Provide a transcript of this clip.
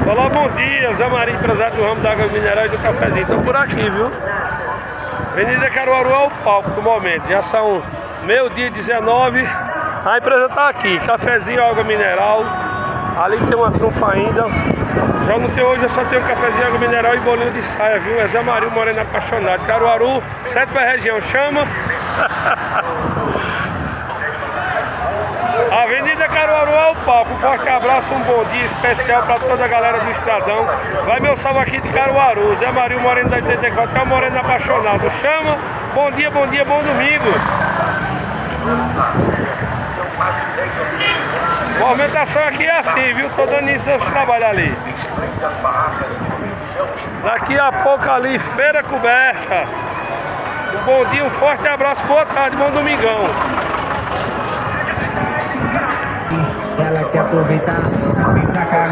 Olá, bom dia, Zé Marinho, empresário do ramo da água mineral e do cafezinho. Estão por aqui, viu? Avenida Caruaru é o palco do momento. Já são meio-dia 19. A empresa está aqui, cafezinho, água mineral. Ali tem uma trufa ainda. Já não tem hoje, eu só tenho cafezinho, água mineral e bolinho de saia, viu? É Zé Marinho Moreno apaixonado. Caruaru, 7ª região, chama. Avenida Caruaru é o palco. Um forte abraço, um bom dia especial para toda a galera do Estradão. Vai meu salve aqui de Caruaru, Zé Marinho Moreno da 84, é o Moreno apaixonado. Chama, bom dia, bom domingo. A movimentação aqui é assim, viu? Tô dando início aos trabalhos ali. Daqui a pouco ali, feira coberta. Um bom dia, um forte abraço, boa tarde, bom domingão. Ela quer aproveitar, vem pra cá,